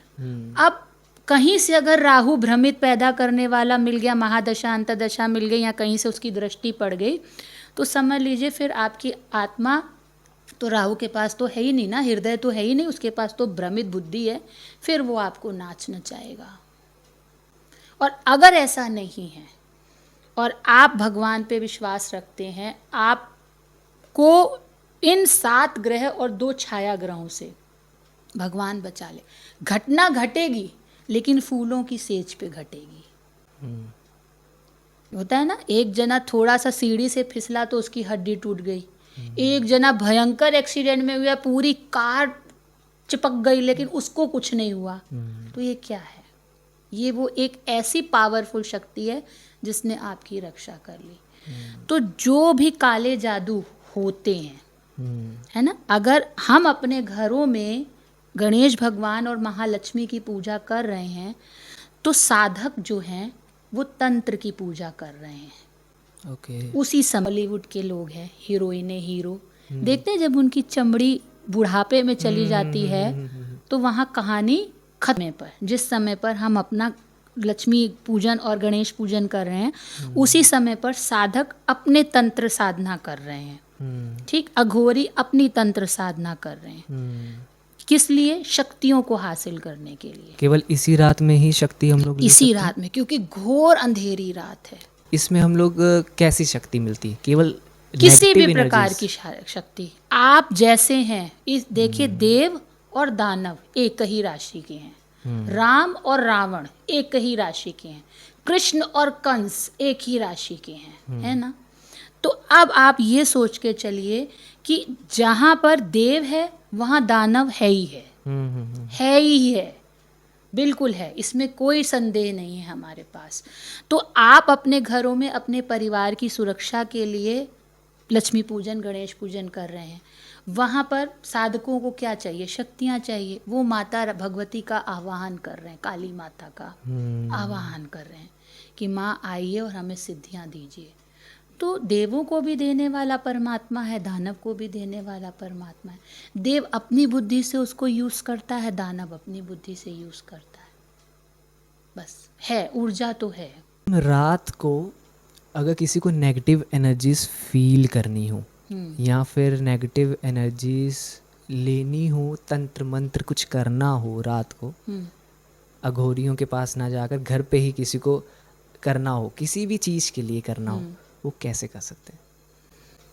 अब कहीं से अगर राहु भ्रमित पैदा करने वाला मिल गया, महादशा अंतदशा मिल गई, या कहीं से उसकी दृष्टि पड़ गई, तो समझ लीजिए फिर आपकी आत्मा तो राहु के पास तो है ही नहीं ना, हृदय तो है ही नहीं, उसके पास तो भ्रमित बुद्धि है। फिर वो आपको नाच नचाएगा। और अगर ऐसा नहीं है और आप भगवान पे विश्वास रखते हैं, आपको इन 7 ग्रह और 2 छाया ग्रहों से भगवान बचा ले। घटना घटेगी लेकिन फूलों की सेज पे घटेगी। होता है ना, एक जना थोड़ा सा सीढ़ी से फिसला तो उसकी हड्डी टूट गई, एक जना भयंकर एक्सीडेंट में हुआ, पूरी कार चिपक गई लेकिन उसको कुछ नहीं हुआ। तो ये क्या है? ये वो एक ऐसी पावरफुल शक्ति है जिसने आपकी रक्षा कर ली। तो जो भी काले जादू होते हैं, है ना, अगर हम अपने घरों में गणेश भगवान और महालक्ष्मी की पूजा कर रहे हैं, तो साधक जो हैं वो तंत्र की पूजा कर रहे हैं। उसी समय बॉलीवुड के लोग हैं, हीरोइने हीरो, देखते हैं जब उनकी चमड़ी बुढ़ापे में चली जाती है तो वहाँ कहानी खत्म पर, जिस समय पर हम अपना लक्ष्मी पूजन और गणेश पूजन कर रहे हैं, उसी समय पर साधक अपने तंत्र साधना कर रहे हैं। ठीक, अघोरी अपनी तंत्र साधना कर रहे हैं। किस लिए? शक्तियों को हासिल करने के लिए। केवल इसी रात में ही शक्ति हम लोग ले इसी सकते हैं? रात में, क्योंकि घोर अंधेरी रात है। इसमें हम लोग कैसी शक्ति मिलती है? केवल किसी भी नेगेटिव प्रकार एनर्जीज? की शक्ति, आप जैसे हैं। इस देखिए, देव और दानव एक ही राशि के हैं। राम और रावण एक ही राशि के हैं। कृष्ण और कंस एक ही राशि के हैं, है ना? तो अब आप ये सोच के चलिए कि जहाँ पर देव है वहाँ दानव है ही है। है ही है, बिल्कुल है, इसमें कोई संदेह नहीं है हमारे पास। तो आप अपने घरों में अपने परिवार की सुरक्षा के लिए लक्ष्मी पूजन, गणेश पूजन कर रहे हैं। वहाँ पर साधकों को क्या चाहिए? शक्तियाँ चाहिए। वो माता भगवती का आवाहन कर रहे हैं, काली माता का आवाहन कर रहे हैं कि माँ आइए और हमें सिद्धियाँ दीजिए। तो देवों को भी देने वाला परमात्मा है, दानव को भी देने वाला परमात्मा है। देव अपनी बुद्धि से उसको यूज़ करता है, दानव अपनी बुद्धि से यूज़ करता है। बस है, ऊर्जा तो है। रात को अगर किसी को नेगेटिव एनर्जीज फील करनी हो या फिर नेगेटिव एनर्जीज लेनी हो, तंत्र मंत्र कुछ करना हो रात को, अघोरियों के पास ना जाकर घर पे ही किसी को करना हो, किसी भी चीज़ के लिए करना हो, वो कैसे कर सकते हैं?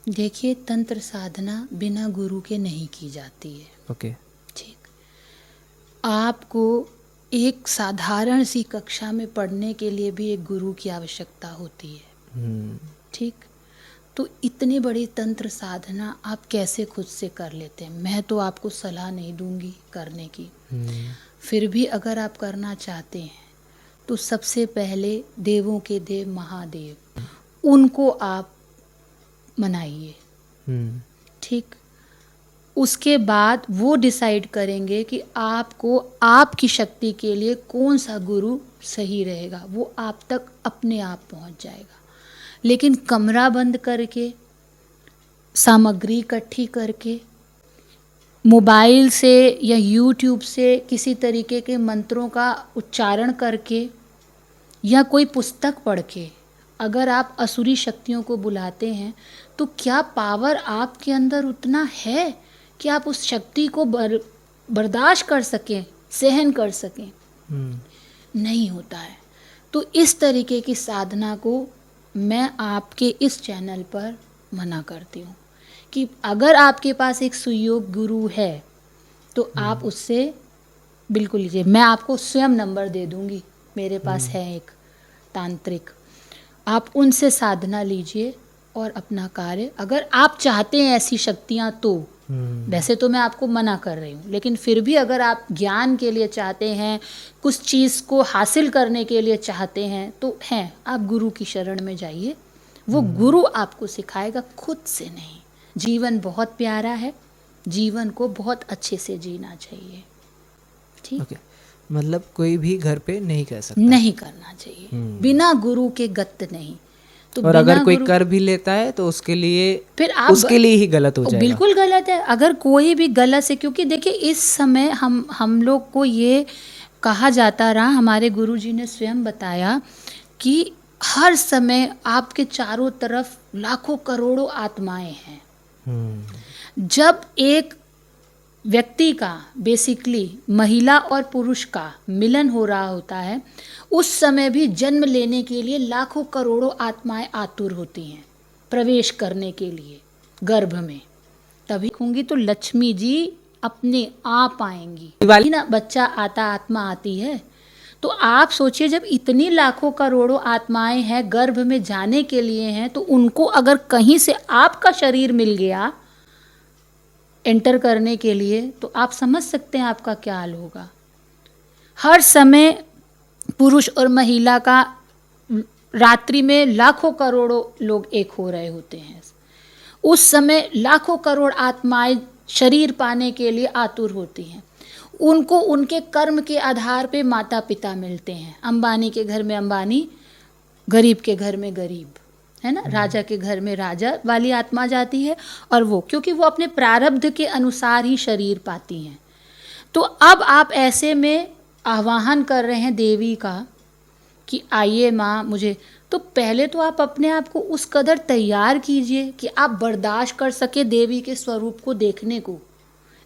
देखिए, तंत्र साधना बिना गुरु के नहीं की जाती है। ओके। ठीक, आपको एक साधारण सी कक्षा में पढ़ने के लिए भी एक गुरु की आवश्यकता होती है। ठीक, तो इतनी बड़ी तंत्र साधना आप कैसे खुद से कर लेते हैं? मैं तो आपको सलाह नहीं दूंगी करने की। फिर भी अगर आप करना चाहते हैं तो सबसे पहले देवों के देव महादेव, उनको आप मनाइए। ठीक, उसके बाद वो डिसाइड करेंगे कि आपको आपकी शक्ति के लिए कौन सा गुरु सही रहेगा। वो आप तक अपने आप पहुंच जाएगा। लेकिन कमरा बंद करके, सामग्री इकट्ठी करके, मोबाइल से या यूट्यूब से किसी तरीके के मंत्रों का उच्चारण करके या कोई पुस्तक पढ़ के अगर आप असुरी शक्तियों को बुलाते हैं, तो क्या पावर आपके अंदर उतना है कि आप उस शक्ति को बर्दाश्त कर सकें, सहन कर सकें? नहीं होता है। तो इस तरीके की साधना को मैं आपके इस चैनल पर मना करती हूँ कि अगर आपके पास एक सुयोग गुरु है तो आप उससे बिल्कुल लीजिए। मैं आपको स्वयं नंबर दे दूँगी, मेरे पास है एक तांत्रिक, आप उनसे साधना लीजिए और अपना कार्य, अगर आप चाहते हैं ऐसी शक्तियाँ तो। वैसे तो मैं आपको मना कर रही हूँ, लेकिन फिर भी अगर आप ज्ञान के लिए चाहते हैं, कुछ चीज़ को हासिल करने के लिए चाहते हैं, तो हैं, आप गुरु की शरण में जाइए। वो गुरु आपको सिखाएगा, खुद से नहीं। जीवन बहुत प्यारा है, जीवन को बहुत अच्छे से जीना चाहिए। ठीक, ओके। मतलब कोई भी घर पे नहीं कर सकता? नहीं करना चाहिए, बिना गुरु के गत नहीं। तो और अगर कोई कर भी लेता है तो उसके लिए फिर आप उसके लिए ही गलत हो जाएगा? बिल्कुल गलत है। अगर कोई भी गलत है, क्योंकि देखिए इस समय हम लोग को ये कहा जाता रहा, हमारे गुरुजी ने स्वयं बताया कि हर समय आपके चारों तरफ लाखों करोड़ों आत्माएं हैं। जब एक व्यक्ति का, बेसिकली महिला और पुरुष का मिलन हो रहा होता है, उस समय भी जन्म लेने के लिए लाखों करोड़ों आत्माएं आतुर होती हैं प्रवेश करने के लिए गर्भ में। तभी कहूँगी तो लक्ष्मी जी अपने आप आएंगी ना, बच्चा आता, आत्मा आती है। तो आप सोचिए, जब इतनी लाखों करोड़ों आत्माएं हैं गर्भ में जाने के लिए हैं, तो उनको अगर कहीं से आपका शरीर मिल गया एंटर करने के लिए, तो आप समझ सकते हैं आपका क्या हाल होगा। हर समय पुरुष और महिला का रात्रि में लाखों करोड़ों लोग एक हो रहे होते हैं। उस समय लाखों करोड़ आत्माएं शरीर पाने के लिए आतुर होती हैं। उनको उनके कर्म के आधार पे माता पिता मिलते हैं। अंबानी के घर में अंबानी, गरीब के घर में गरीब, है ना, राजा के घर में राजा वाली आत्मा जाती है। और वो क्योंकि वो अपने प्रारब्ध के अनुसार ही शरीर पाती हैं। तो अब आप ऐसे में आवाहन कर रहे हैं देवी का कि आइए माँ मुझे, तो पहले तो आप अपने आप को उस कदर तैयार कीजिए कि आप बर्दाश्त कर सके देवी के स्वरूप को देखने को।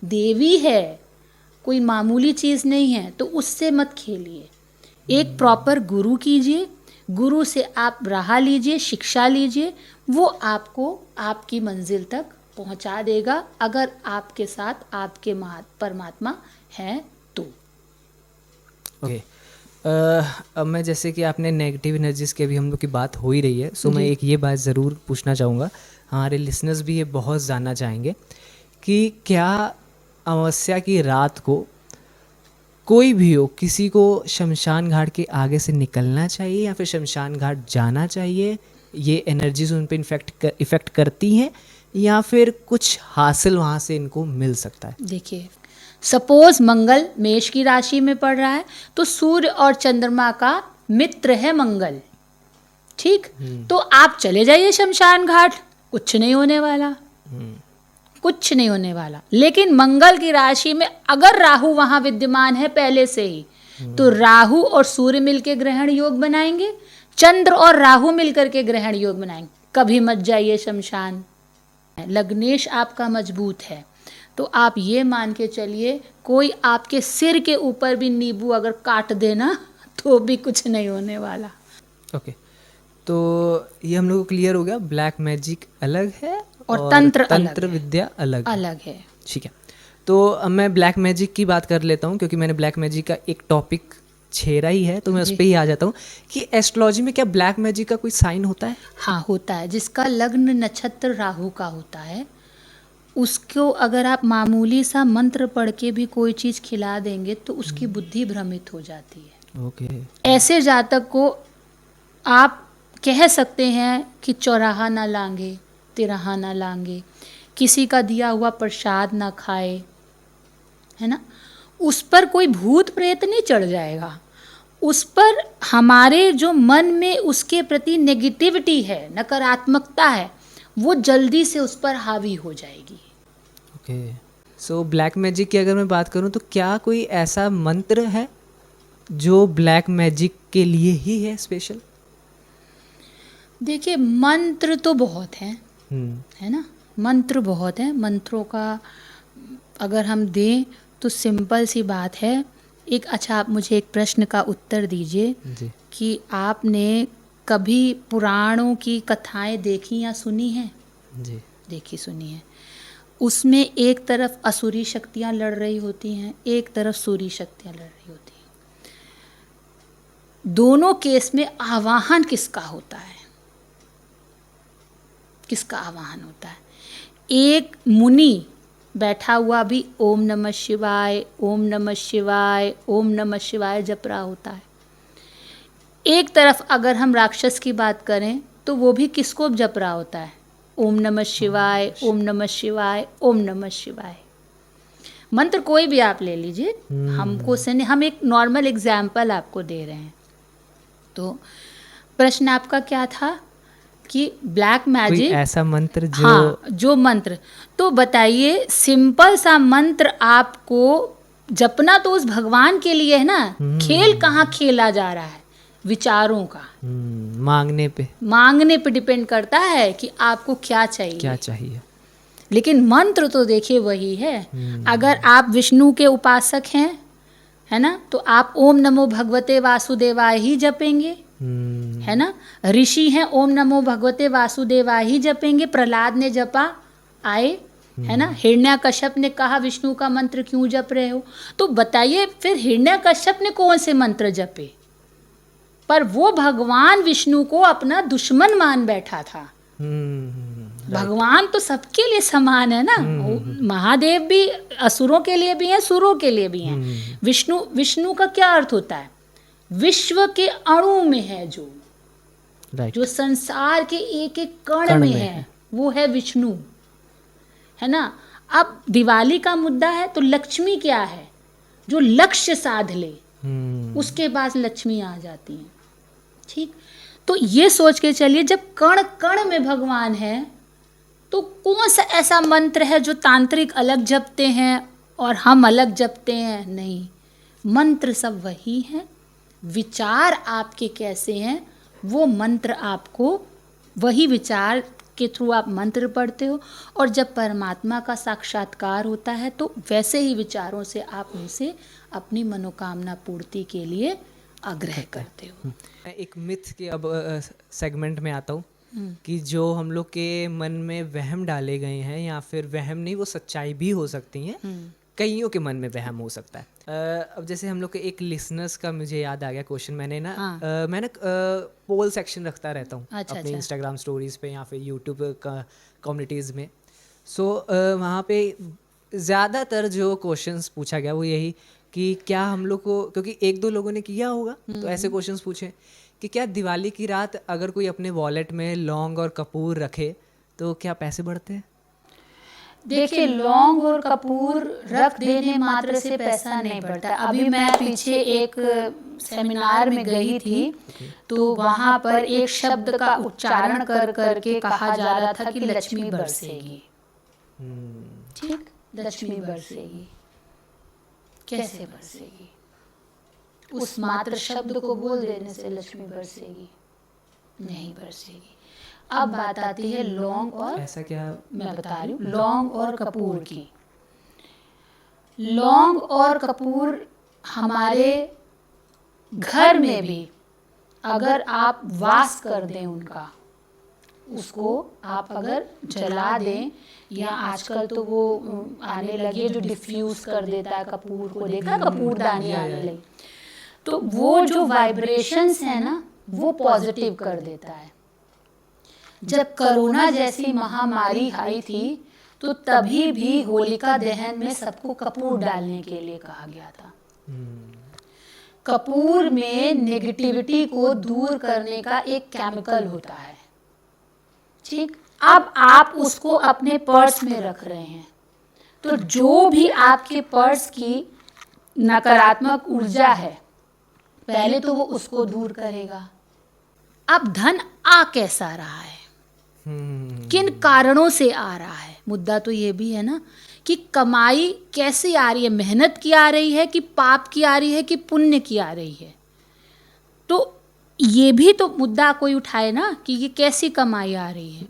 देवी है, कोई मामूली चीज़ नहीं है, तो उससे मत खेलिए। एक प्रॉपर गुरु कीजिए, गुरु से आप राह लीजिए, शिक्षा लीजिए, वो आपको आपकी मंजिल तक पहुंचा देगा, अगर आपके साथ आपके परमात्मा है तो। ओके अब मैं, जैसे कि आपने नेगेटिव एनर्जीज के भी हम लोग की बात हो ही रही है, सो मैं एक ये बात ज़रूर पूछना चाहूँगा, हमारे लिसनर्स भी ये बहुत जानना चाहेंगे कि क्या अमावस्या की रात को कोई भी हो, किसी को शमशान घाट के आगे से निकलना चाहिए या फिर शमशान घाट जाना चाहिए? ये एनर्जीज उन पर इफ़ेक्ट करती हैं या फिर कुछ हासिल वहाँ से इनको मिल सकता है? देखिए, सपोज मंगल मेष की राशि में पड़ रहा है, तो सूर्य और चंद्रमा का मित्र है मंगल, ठीक। तो आप चले जाइए शमशान घाट, कुछ नहीं होने वाला, कुछ नहीं होने वाला। लेकिन मंगल की राशि में अगर राहु वहां विद्यमान है पहले से ही, तो राहु और सूर्य मिलकर ग्रहण योग बनाएंगे, चंद्र और राहु मिलकर के ग्रहण योग बनाएंगे। कभी मत जाइए शमशान। लग्नेश आपका मजबूत है, तो आप ये मान के चलिए, कोई आपके सिर के ऊपर भी नींबू अगर काट देना तो भी कुछ नहीं होने वाला। ओके, तो ये हम लोग को क्लियर हो गया, ब्लैक मैजिक अलग है और तंत्र विद्या अलग है। ठीक है, तो अब मैं ब्लैक मैजिक की बात कर लेता हूँ, क्योंकि मैंने ब्लैक मैजिक का एक टॉपिक छेड़ा ही है, तो मैं उस पर ही आ जाता हूँ कि एस्ट्रोलॉजी में क्या ब्लैक मैजिक का कोई साइन होता है? हाँ, होता है। जिसका लग्न नक्षत्र राहु का होता है, उसको अगर आप मामूली सा मंत्र पढ़ के भी कोई चीज़ खिला देंगे तो उसकी बुद्धि भ्रमित हो जाती है। ओके। ऐसे जातक को आप कह सकते हैं कि चौराहा ना लांगे, तिराहा ना लांगे, किसी का दिया हुआ प्रसाद ना खाए, है ना। उस पर कोई भूत प्रेत नहीं चढ़ जाएगा, उस पर हमारे जो मन में उसके प्रति नेगेटिविटी है, नकारात्मकता है, वो जल्दी से उस पर हावी हो जाएगी। ओके, सो ब्लैक मैजिक की अगर मैं बात करूं तो क्या कोई ऐसा मंत्र है जो ब्लैक मैजिक के लिए ही है स्पेशल? देखिए, मंत्र तो बहुत हैं, है ना, मंत्र बहुत हैं। मंत्रों का अगर हम दें तो सिंपल सी बात है। एक अच्छा, आप मुझे एक प्रश्न का उत्तर दीजिए कि आपने कभी पुराणों की कथाएं देखी या सुनी हैं? जी, देखी सुनी है। उसमें एक तरफ असुरी शक्तियां लड़ रही होती हैं, एक तरफ सूरी शक्तियां लड़ रही होती हैं। दोनों केस में आवाहन किसका होता है? किसका आवाहन होता है? एक मुनि बैठा हुआ भी ओम नमः शिवाय, ओम नमः शिवाय, ओम नमः शिवाय जप रहा होता है। एक तरफ अगर हम राक्षस की बात करें तो वो भी किसको जप रहा होता है? ओम नमः शिवाय, ओम नमः शिवाय, ओम नमः शिवाय। मंत्र कोई भी आप ले लीजिए, हमको से नहीं, हम एक नॉर्मल एग्जाम्पल आपको दे रहे हैं। तो प्रश्न आपका क्या था कि ब्लैक मैजिक ऐसा मंत्र जो, हाँ, जो मंत्र, तो बताइए, सिंपल सा मंत्र आपको जपना तो उस भगवान के लिए है ना। खेल कहाँ खेला जा रहा है? विचारों का। मांगने पे डिपेंड करता है कि आपको क्या चाहिए। लेकिन मंत्र तो देखिए वही है। अगर आप विष्णु के उपासक हैं, है ना, तो आप ओम नमो भगवते वासुदेवाय ही जपेंगे, है ना। ऋषि हैं, ओम नमो भगवते वासुदेवाय ही जपेंगे। प्रहलाद ने जपा, आए, है ना। हिरण्यकश्यप ने कहा विष्णु का मंत्र क्यों जप रहे हो? तो बताइए, फिर हिरण्यकश्यप ने कौन से मंत्र जपे? पर वो भगवान विष्णु को अपना दुश्मन मान बैठा था। भगवान तो सबके लिए समान है ना। महादेव भी असुरों के लिए भी हैं, सुरों के लिए भी हैं। विष्णु का क्या अर्थ होता है? विश्व के अणु में है, जो संसार के एक एक कण में है, वो है विष्णु, है ना। अब दिवाली का मुद्दा है, तो लक्ष्मी क्या है? जो लक्ष्य साध ले, उसके बाद लक्ष्मी आ जाती है, ठीक। तो ये सोच के चलिए, जब कण कण में भगवान है, तो कौन सा ऐसा मंत्र है जो तांत्रिक अलग जपते हैं और हम अलग जपते हैं? नहीं, मंत्र सब वही हैं। विचार आपके कैसे हैं, वो मंत्र आपको वही विचार के थ्रू आप मंत्र पढ़ते हो, और जब परमात्मा का साक्षात्कार होता है तो वैसे ही विचारों से आप उनसे अपनी मनोकामना पूर्ति के लिए आग्रह करते हो। मैं एक मिथ के अब सेगमेंट में आता हूँ कि जो हम लोग के मन में वहम डाले गए हैं, या फिर वहम नहीं, वो सच्चाई भी हो सकती हैं, कईयों के मन में वहम हो सकता है। अब जैसे हम लोग के एक लिसनर्स का मुझे याद आ गया क्वेश्चन, मैंने पोल सेक्शन रखता रहता हूँ अपने इंस्टाग्राम स्टोरीज पे या फिर यूट्यूब कम्युनिटीज़ में। सो वहाँ पे ज़्यादातर जो क्वेश्चंस पूछा गया वो यही कि क्या हम लोग को, क्योंकि एक दो लोगों ने किया होगा तो ऐसे क्वेश्चंस पूछे कि क्या दिवाली की रात अगर कोई अपने वॉलेट में लौंग और कपूर रखे तो क्या पैसे बढ़ते हैं? देखिए, लौंग और कपूर रख देने मात्र से पैसा नहीं बढ़ता। अभी मैं पीछे एक सेमिनार में गई थी, तो वहाँ पर एक शब्द का उच्चारण कर करके कहा जा रहा था कि लक्ष्मी बरसेगी। ठीक, लक्ष्मी बरसेगी। कैसे बरसेगी? उस मात्र शब्द को बोल देने से लक्ष्मी बरसेगी? नहीं बरसेगी। अब बात आती है लौंग और, ऐसा क्या? मैं बता रही हूँ, लौंग और कपूर की। लौंग और कपूर हमारे घर में भी अगर आप वास कर दें उनका, उसको आप अगर जला दें, या आजकल तो वो आने लगी है जो डिफ्यूज कर देता है कपूर को, देखा कपूरदानी आने लगी, तो वो जो वाइब्रेशंस है ना वो पॉजिटिव कर देता है। जब कोरोना जैसी महामारी आई थी तो तभी भी होलिका दहन में सबको कपूर डालने के लिए कहा गया था। कपूर में नेगेटिविटी को दूर करने का एक केमिकल होता है। ठीक, अब आप उसको अपने पर्स में रख रहे हैं, तो जो भी आपके पर्स की नकारात्मक ऊर्जा है पहले तो वो उसको दूर करेगा। अब धन आ कैसा रहा है, किन कारणों से आ रहा है, मुद्दा तो ये भी है ना कि कमाई कैसे आ रही है, मेहनत की आ रही है कि पाप की आ रही है कि पुण्य की आ रही है। तो ये भी तो मुद्दा कोई उठाए ना कि ये कैसी कमाई आ रही है।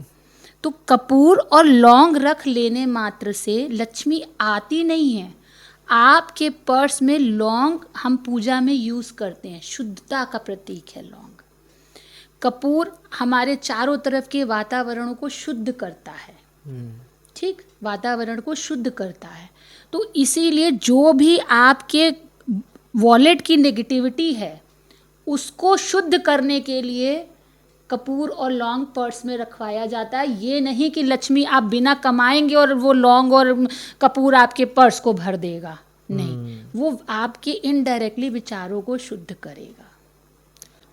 तो कपूर और लौंग रख लेने मात्र से लक्ष्मी आती नहीं है। आपके पर्स में लौंग हम पूजा में यूज़ करते हैं, शुद्धता का प्रतीक है लौंग। कपूर हमारे चारों तरफ के वातावरण को शुद्ध करता है। ठीक, वातावरण को शुद्ध करता है। तो इसीलिए जो भी आपके वॉलेट की नेगेटिविटी है उसको शुद्ध करने के लिए कपूर और लौंग पर्स में रखवाया जाता है। ये नहीं कि लक्ष्मी आप बिना कमाएंगे और वो लौंग और कपूर आपके पर्स को भर देगा, नहीं, वो आपके इनडायरेक्टली विचारों को शुद्ध करेगा।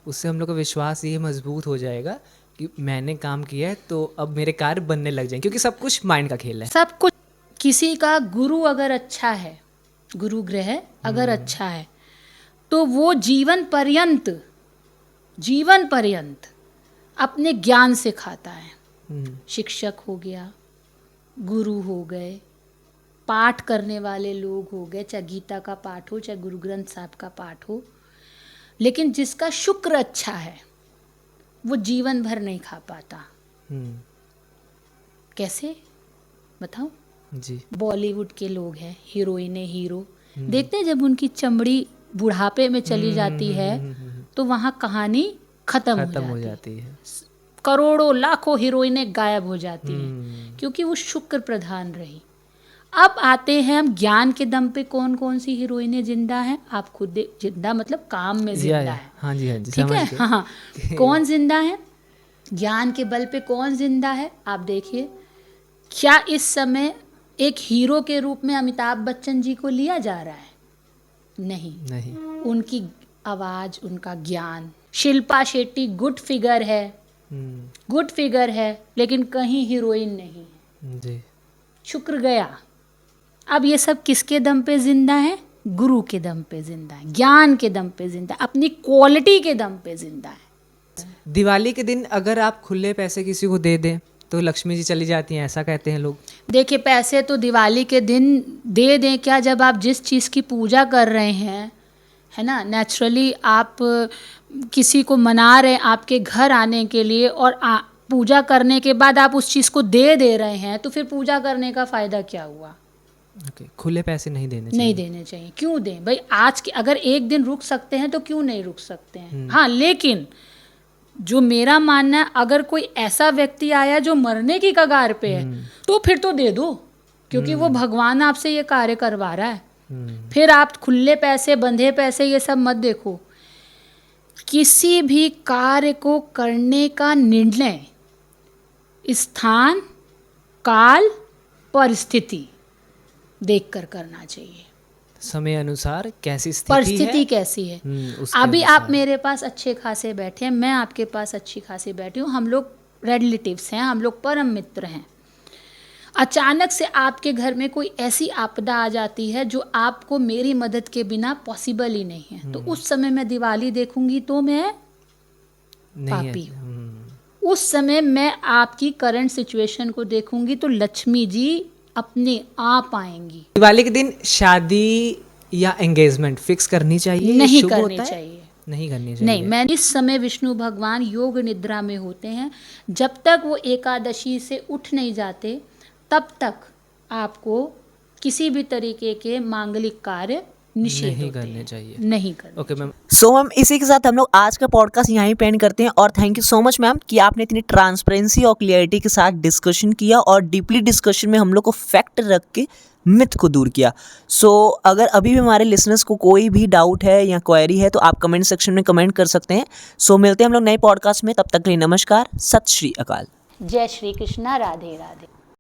उससे हम लोग का विश्वास ये मजबूत हो जाएगा कि मैंने काम किया है तो अब मेरे कार्य बनने लग जाएंगे, क्योंकि सब कुछ माइंड का खेल है। सब कुछ। किसी का गुरु अगर अच्छा है, गुरु ग्रह अगर अच्छा है तो वो जीवन पर्यंत अपने ज्ञान से खाता है। शिक्षक हो गया, गुरु हो गए, पाठ करने वाले लोग हो गए, चाहे गीता का पाठ हो चाहे गुरु ग्रंथ साहब का पाठ हो। लेकिन जिसका शुक्र अच्छा है वो जीवन भर नहीं खा पाता। कैसे बताओ जी? बॉलीवुड के लोग हैं, हीरोइने हीरो, देखते हैं जब उनकी चमड़ी बुढ़ापे में चली जाती है तो वहाँ कहानी खत्म हो जाती है। करोड़ों लाखों हीरोइनें गायब हो जाती हैं क्योंकि वो शुक्र प्रधान रही। अब आते हैं हम ज्ञान के दम पे कौन कौन सी हीरोइनें जिंदा हैं। आप खुद जिंदा मतलब काम में जिंदा है। हाँ जी, ठीक है। हाँ, कौन जिंदा है, ज्ञान के बल पे कौन जिंदा है। आप देखिए, क्या इस समय एक हीरो के रूप में अमिताभ बच्चन जी को लिया जा रहा है? नहीं। उनकी आवाज, उनका ज्ञान। शिल्पा शेट्टी गुड फिगर है लेकिन कहीं हीरोइन नहीं है जी। शुक्र गया। अब ये सब किसके दम पे जिंदा है? गुरु के दम पे जिंदा है, ज्ञान के दम पे जिंदा है, अपनी क्वालिटी के दम पे जिंदा है। दिवाली के दिन अगर आप खुले पैसे किसी को दे दें तो लक्ष्मी जी चली जाती हैं, ऐसा कहते हैं लोग। देखिए, पैसे तो दिवाली के दिन दे दें क्या, जब आप जिस चीज़ की पूजा कर रहे हैं, है ना, नेचुरली आप किसी को मना रहे हैं आपके घर आने के लिए और पूजा करने के बाद आप उस चीज़ को दे रहे हैं, तो फिर पूजा करने का फ़ायदा क्या हुआ? ओके, खुले पैसे नहीं देने नहीं चाहिए। देने चाहिए। क्यों दें भाई? आज के अगर एक दिन रुक सकते हैं तो क्यों नहीं रुक सकते हैं? हाँ, लेकिन जो मेरा मानना है, अगर कोई ऐसा व्यक्ति आया जो मरने की कगार पे है, तो फिर तो दे दो, क्योंकि वो भगवान आपसे ये कार्य करवा रहा है। फिर आप खुले पैसे, बंधे पैसे, ये सब मत देखो। किसी भी कार्य को करने का निर्णय स्थान, काल, परिस्थिति देखकर करना चाहिए। समय अनुसार कैसी स्थिति परिस्थिति है, कैसी है। उसके अभी अनुसार। आप मेरे पास अच्छे खासे बैठे हैं, मैं आपके पास अच्छी खासी बैठी हूँ, हम लोग रिलेटिव्स हैं, हम लोग परम मित्र हैं। अचानक से आपके घर में कोई ऐसी आपदा आ जाती है जो आपको मेरी मदद के बिना पॉसिबल ही नहीं है, तो उस समय मैं दिवाली देखूंगी तो मैं नहीं है। पापी हूँ। उस समय मैं आपकी करंट सिचुएशन को देखूंगी तो लक्ष्मी जी अपने आप आएंगी। दिवाली के दिन शादी या एंगेजमेंट फिक्स करनी चाहिए? ये नहीं शुभ करनी होता है? चाहिए। नहीं करनी चाहिए। नहीं, मैं इस समय विष्णु भगवान योग निद्रा में होते हैं, जब तक वो एकादशी से उठ नहीं जाते तब तक आपको किसी भी तरीके के मांगलिक कार्य निषेध नहीं होते करने हैं। चाहिए। नहीं करने ओके मैम। सो मैम, इसी के साथ हम लोग आज का पॉडकास्ट यहीं पे एंड करते हैं और thank you so much ma'am कि आपने इतनी ट्रांसपेरेंसी और क्लियरिटी के साथ डिस्कशन किया और डीपली डिस्कशन में हम लोग को फैक्ट रख के मिथ को दूर किया। सो अगर अभी भी हमारे लिसनर्स को कोई भी डाउट है या क्वेरी है तो आप कमेंट सेक्शन में कमेंट कर सकते हैं। सो मिलते हैं हम लोग नए पॉडकास्ट में, तब तक के लिए नमस्कार, सत श्री अकाल। जय श्री कृष्णा, राधे राधे।